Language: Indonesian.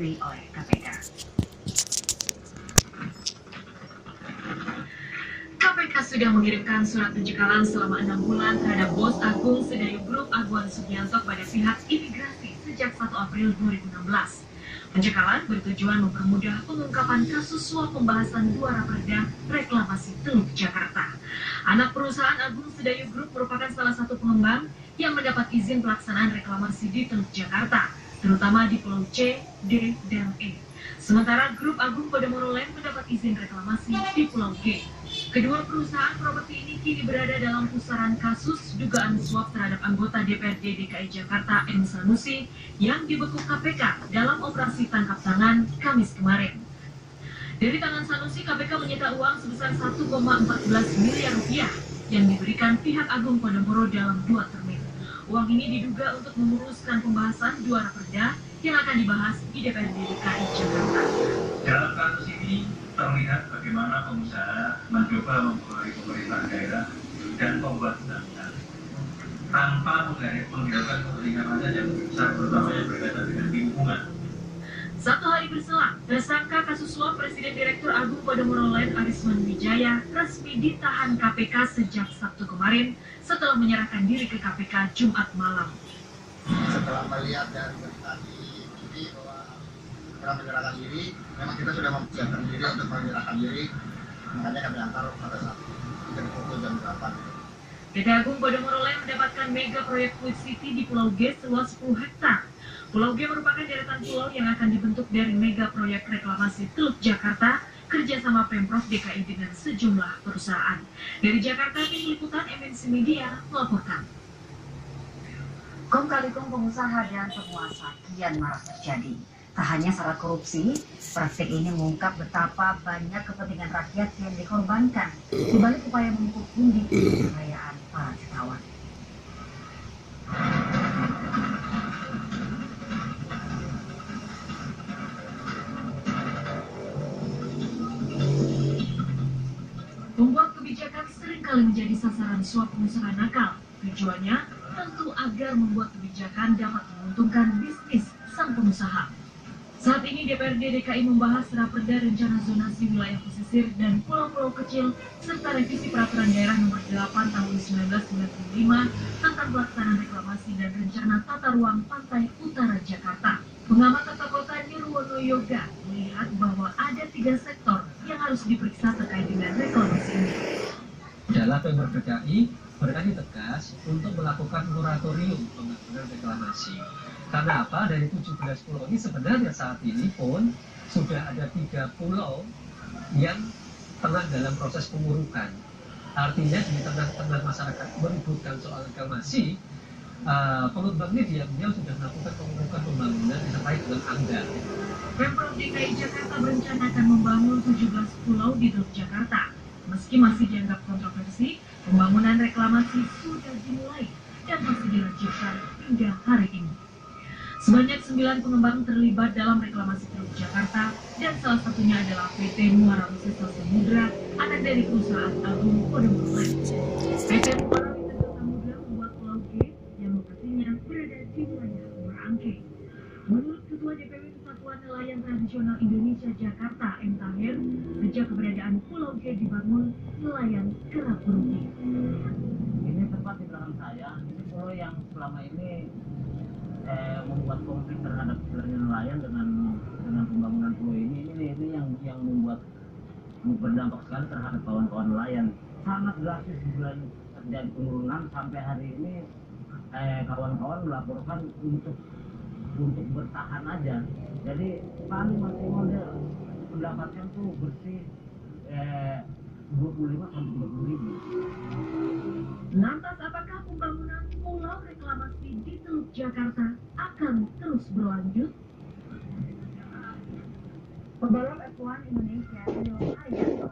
disetujui oleh KPK. KPK sudah mengirimkan surat pencekalan selama 6 bulan terhadap bos Agung Sedayu Group Aguan Subianto pada pihak imigrasi sejak 1 April 2016. Pencekalan bertujuan mempermudah pengungkapan kasus suap pembahasan 2 raperda reklamasi Teluk Jakarta. Anak perusahaan Agung Sedayu Group merupakan salah satu pengembang yang mendapat izin pelaksanaan reklamasi di Teluk Jakarta, terutama di Pulau C, D, dan E. Sementara grup Agung Podomoro Land mendapat izin reklamasi di Pulau G. Kedua perusahaan properti ini kini berada dalam pusaran kasus dugaan suap terhadap anggota DPRD DKI Jakarta M. Sanusi yang dibekuk KPK dalam operasi tangkap tangan Kamis kemarin. Dari tangan Sanusi, KPK menyita uang sebesar 1,14 miliar rupiah yang diberikan pihak Agung Podomoro dalam 2 termin. Uang ini diduga untuk memuluskan pembahasan 2 raperda yang akan dibahas di DPRD DKI Jakarta. Dalam kasus ini terlihat bagaimana pengusaha mencoba mempengaruhi pemerintah daerah dan pembuat undang-undang tanpa menghiraukan kepentingan yang lebih besar, terutama yang berkaitan dengan lingkungan. 1 hari berselang, tersangka kasus suap Presiden Direktur Agung Podomoro Land Arisman Wijaya resmi ditahan KPK sejak Sabtu kemarin setelah menyerahkan diri ke KPK Jumat malam. Setelah melihat dari berita di TV bahwa telah menyerahkan diri, memang kita sudah mempersiapkan diri untuk menyerahkan diri, makanya kami antar pada saat dari pukul jam 8. PT Agung Podomoro Land mendapatkan mega proyek Food City di Pulau G seluas 10 hektar. Pulau G merupakan deretan pulau yang akan dibentuk dari mega proyek reklamasi Teluk Jakarta kerjasama Pemprov DKI dengan sejumlah perusahaan. Dari Jakarta, tim liputan MNC Media melaporkan. Kong kali kong pengusaha dan penguasa kian marak terjadi. Tak hanya syarat korupsi, praktik ini mengungkap betapa banyak kepentingan rakyat yang dikorbankan di balik upaya memupuk pundi kekayaan para jutawan. Pembuat kebijakan seringkali menjadi sasaran suap pengusaha nakal. Tujuannya tentu agar membuat kebijakan dapat menguntungkan bisnis sang pengusaha. Saat ini DPRD DKI membahas raperda rencana zonasi wilayah pesisir dan pulau-pulau kecil serta revisi peraturan daerah nomor 8 tahun 1995 tentang pelaksanaan reklamasi dan rencana tata ruang pantai utara Jakarta. Pengamat tata kota Nirwono Yoga melihat bahwa ada 3 sektor yang harus diperiksa terkait dengan reklamasi ini. Adalah Pemprov DKI berani tegas untuk melakukan moratorium pembangunan reklamasi. Karena apa? Dari 17 pulau ini sebenarnya saat ini pun sudah ada 3 pulau yang tengah dalam proses pengurukan. Artinya di tengah-tengah masyarakat meributkan soal reklamasi, pengembang ini diam-diam sudah melakukan pengurukan pembangunan disertai dengan anggaran. Pemprov DKI Jakarta berencana akan membangun 17 pulau di Teluk Jakarta. Meski masih dianggap kontroversi, pembangunan reklamasi sudah dimulai dan masih dilanjutkan hingga hari ini. Sebanyak 9 pengembang terlibat dalam reklamasi Teluk Jakarta dan salah satunya adalah PT Muara Wisata Samudra, anak dari perusahaan Agung Podomoro Land. PT Muara Wisata Samudra membuat Pulau G yang lokasinya berada di wilayah Muara Angke. Menurut Ketua DPW Kesatuan Nelayan Tradisional Indonesia Jakarta, M. Tahir, sejak keberadaan Pulau G dibangun, nelayan kerap merugi. Ini tempat di belakang saya, ini pulau yang selama ini membuat konflik terhadap nelayan dengan pembangunan pulau ini yang membuat berdampak sekali terhadap kawan-kawan nelayan. Sangat drastis terjadi penurunan sampai hari ini kawan-kawan melaporkan untuk bertahan aja. Jadi paling maksimal dia mendapatkan tuh bersih 25 sampai 30 ribu. Lantas apakah pembangunan pulau reklamasi di Teluk Jakarta akan terus berlanjut? Pebalap F1 Indonesia Rio Hayato